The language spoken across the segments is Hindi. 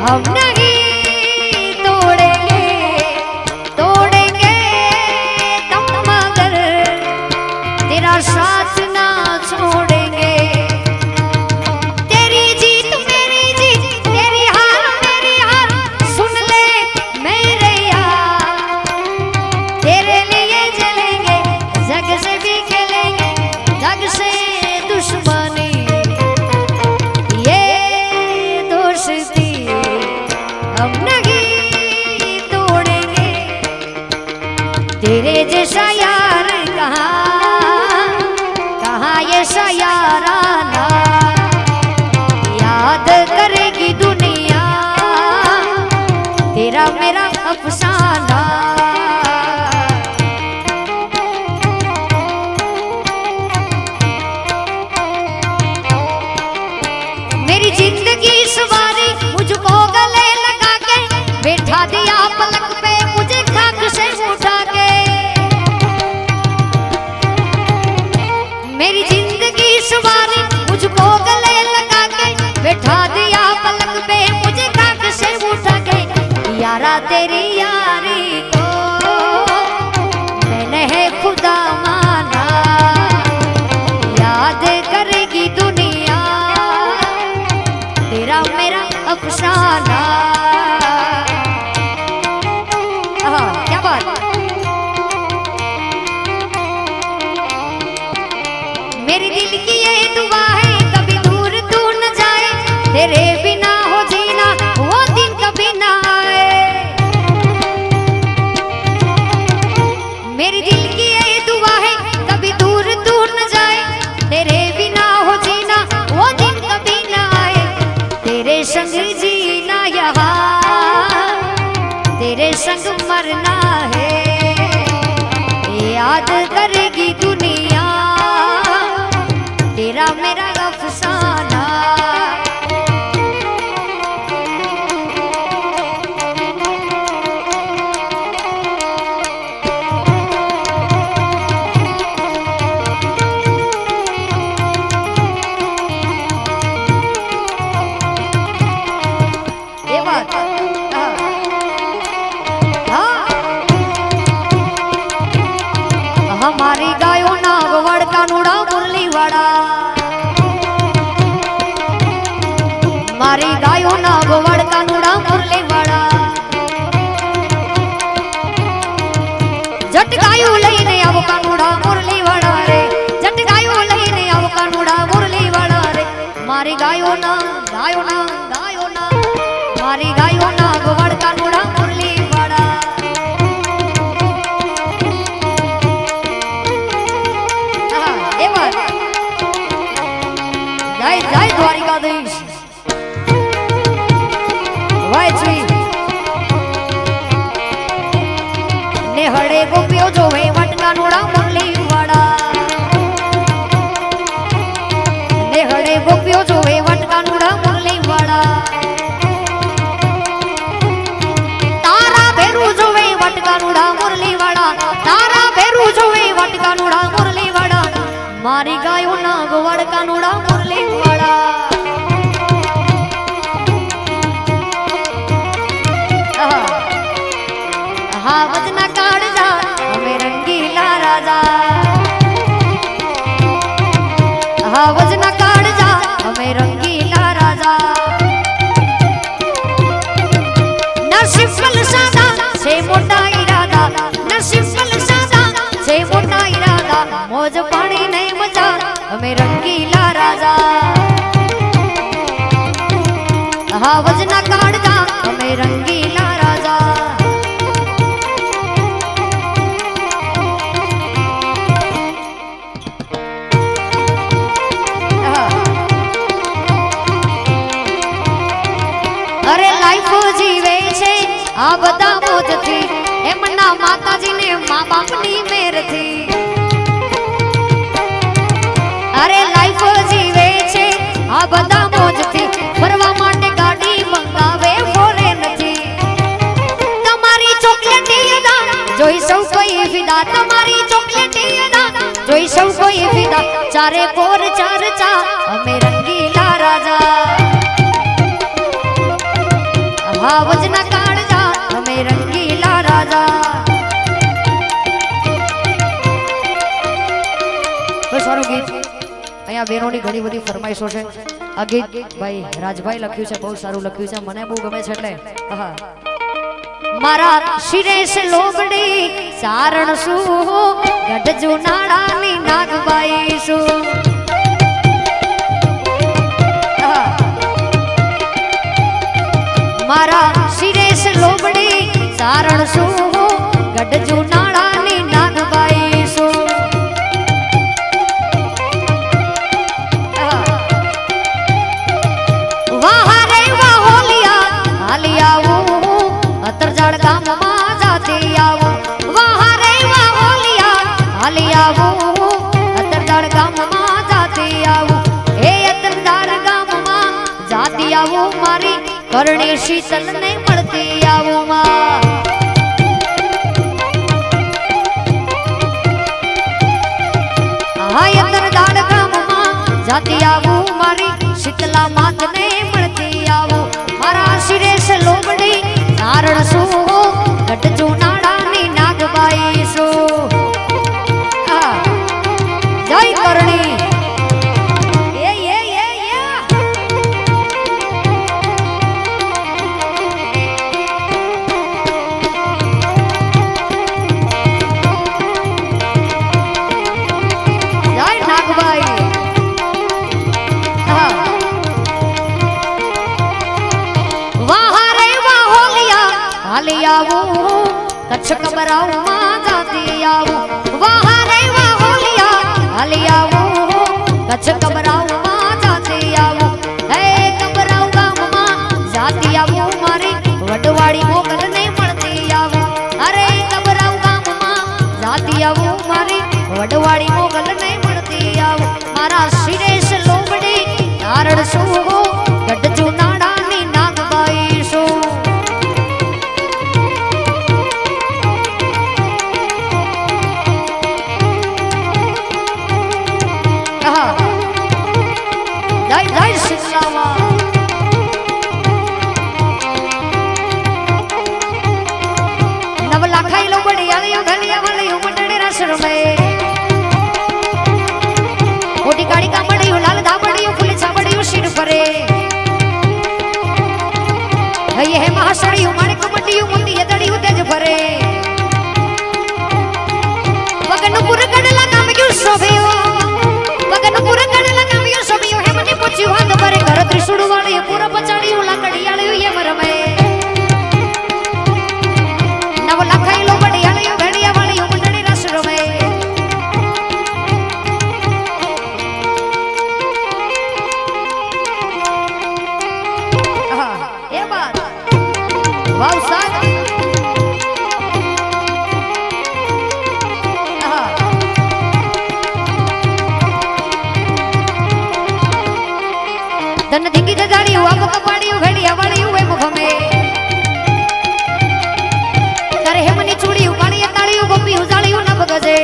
हम नहीं तोड़ेंगे तोड़ेंगे दम मगर तेरा साथ ना छोड़ेंगे। तेरी जीत मेरी जीत तेरी हार मेरी हार सुन ले मेरे यार। तेरे लिए जलेंगे जग से भी खेलेंगे जग से दुश्मनी ये दोस्ती हम नहीं तोड़ेंगे। तेरे जैसा यार कहाँ ये सा याराना याद करेगी दुनिया तेरा मेरा अफसाना। मेरी जिंदगी सवारी मुझको गले लगा के बैठा दिया पलक पे मुझे खाक से उठा के। मेरी जिंदगी सवारी मुझको गले लगा के बैठा दिया पलक पे मुझे खाक से उठा के। यारा तेरी यारी को मैंने है खुदा माना याद करेगी दुनिया तेरा मेरा अफसाना। क्या बात। मेरे दिल की ये दुआ है कभी दूर तू न जाए तेरे बिना हो जीना वो दिन कभी ना आए। मेरे दिल की ये दुआ है कभी दूर तू न जाए तेरे बिना हो जीना वो दिन कभी ना आए। तेरे संग जीना यहाँ तेरे संग मरना है याद करेगी दुनिया तेरा मेरा अफसाना। ये बात हमारी गायो नागवड़ कानूड़ा मुरली वाड़ा मारी गायो नागवड़ कानूड़ा मुरली वाड़ा। जट गायो लईने आव कानूड़ा मुरली वाड़ा रे जट गायो लईने आव कानूड़ा मुरली वाड़ा रे। मारी गायो ना मारी गायो नागवड़ कानूड़ा मुरली वाड़ा। जय जय द्वारिकाधीश वायची नेहड़े गोपियो जो वे वटका नोड़ा मुरली वाड़ा। नेहड़े गोपियो जो वे वटका नोड़ा मुरली वाड़ा। तारा भेरू जो वे वटका नोड़ा मुरली वाड़ा तारा भेरू जो वे वटका नोड़ा मुरली वाड़ा। मारी गायो नागवड़ कानूड़ा मुरली वाड़ा। हाँ वजना काढ़ जा हमें रंगीला राजा। हाँ वजना काढ़ जा हमें रंगीला राजा। नरसिंह सादा से मोटा इरादा नरसिंह सादा से मोटा इरादा मौज पानी नहीं मजा हमें रंगीला राजा। हाँ वजना काढ़ जा हमें रंगीला राजा। अरे लाइफ जीवे छे आ बता मोज थी एमना माताजी ने माँ बाप नी मेर थी। अरे लाइफ जीवे छे आ बता मोज थी फरवा माटे गाड़ी मंगावे फॉरेन थी। તમારી ચોકલેટી અદા જોઈ સૌ કોઈ વિદા તમારી ચોકલેટી અદા જોઈ સૌ કોઈ વિદા ચારે કોર ચર્ચા અમે રંગીલા રાજા। અહીંયા બેનોની ઘણી બધી ફરમાઈશો છે આ ગીત ભાઈ રાજભાઈ લખ્યું છે બહુ સારું લખ્યું છે મને બહુ ગમે છે એટલે હા મારા શિરે છે લોબડી સારણ શું ગઢ જુનાડાની નાગબાઈ શું મારા શિરે છે લોબડી સારણ શું ગઢ જુનાડાની નાગબાઈ શું વાહ રે વાહ હોલિયા હાલી આવું અતરજાળ ગામમાં જાતી આવું વાહ રે વાહ હોલિયા હાલી આવું અતરજાળ ગામમાં જાતી આવું હે અતરજાળ ગામમાં જાતી આવું મારી કરણી શીતલ ને મળતી આવું માં હા અતરજાળ ગામમાં જાતી આવું મારી શીતલા માત ને મળતી આવું મારા શિરે છે લોબડી નારણ શું ગઢ જુનાડાની નાગબાઈ શું જય કરણી कच्छ कबराऊ मां जाती आऊं वाह रे वाह होलिया हाली आऊं कच्छ कबराऊ मां जाती आऊं हे कबराऊ गाम मां जाती आऊं मारी वडवाड़ी मोगल ने મળતી आऊं अरे कबराऊ गाम मां जाती आऊं मारी वडवाड़ी मोगल ने મળતી आऊं मारा शिरे से लोबड़ी नारण શું ગઢ જુનાડાની નાગબાઈ શું मोटी गाड़ी का मड़ियो लाल धाबड़ियो फुल छाबड़ियो सिर परे ये है महासड़ियो माणिक मंडियो मोती यदड़ियो तेज भरे वगनुपुर गडला काम क्यों शोभियो वगनुपुर गडला काम क्यों शोभियो है मने पूछ्यो हाथ भरे घर त्रिशूल वाली पूरा पचाड़ियो लाकड़ी आलियो ये मरमे नव लखाई लो बड़ी आलियो भेड़िया वाली मंडड़ी रस रमे वाव साग धन धिंगी दजाड़ी हुआ कपाड़ी घड़िया वाली हुए मुख में करे हे मनी चूड़ी उपाड़ी ताड़ी गोपी उजाड़ी न बगजे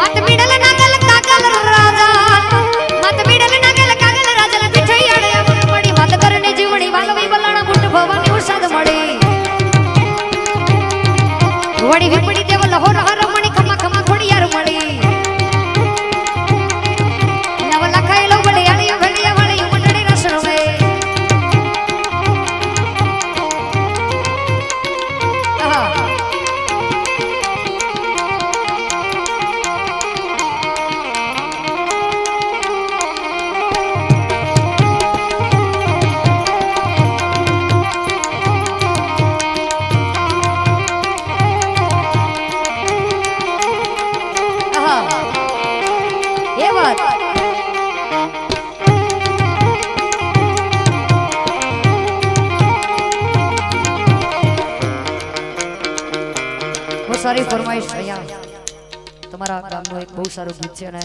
मत मिडल नागल कागल राजा मत मिडल नागल कागल राजा पिठई आड़े पड़ी मत करने जीवनी वालवी बलाणा गुट भवानी उषाद मड़ी वड़ी विपड़ी देव लहोर हर मणि खमा खमा खोड़ियार मड़ी नव लखाई लो बड़ी आलियो भेड़िया वाली मंडड़ी रस रमे ये बात बहुत सारी फरमाइश અહીંયા તમારા ગામનું એક બહુ સારું ગીત છે અને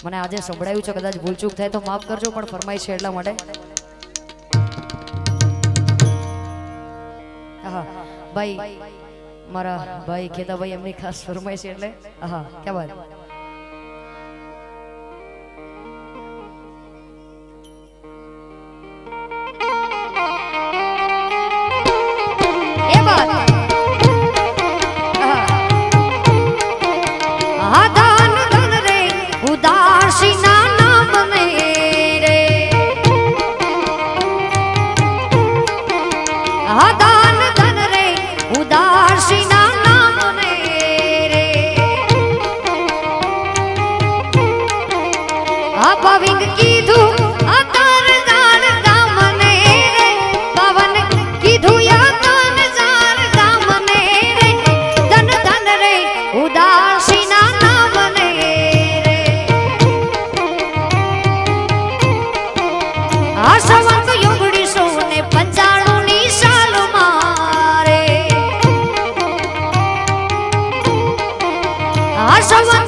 મને આજે સંભળાયું છે કદાચ ભૂલચૂક થાય તો માફ કરજો પણ ફરમાઈશ છે એટલા માટે હા ભાઈ મારા ભાઈ ખેતાભાઈ એમની ખાસ ફરમાઈશ છે એટલે હા क्या बात આ પવિંગ કીધું આ તાર જાણ ગામને રે પવન કીધું આ તાર જાણ ગામને રે ધન ધન રે ઉદાસી ના નામને રે આ સવંગ યુગડી સોને 95 ની સાલ મારે આ સવંગ